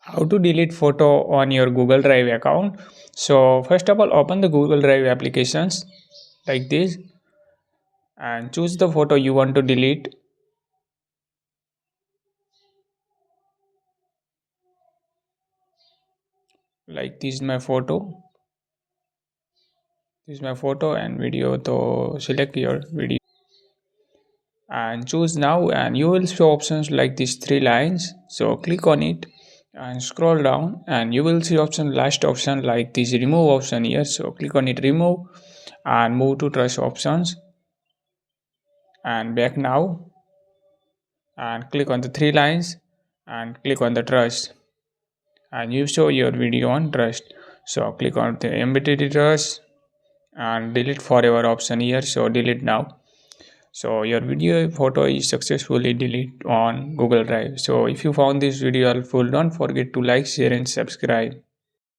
How to delete photo on your Google Drive account. So first of all, open the Google Drive applications like this and choose the photo you want to delete. Like this is my photo. This is my photo and video. So select your video and choose now, and you will see options like these three lines. So click on it and scroll down, and you will see option, last option like this remove option here. So click on it, remove, and move to trash options and back now, and click on the three lines and click on the trust, and you show your video on trust. So click on the embedded trust and delete forever option here. So delete now. So your video photo is successfully deleted on Google Drive. So if you found this video helpful, don't forget to like, share and subscribe.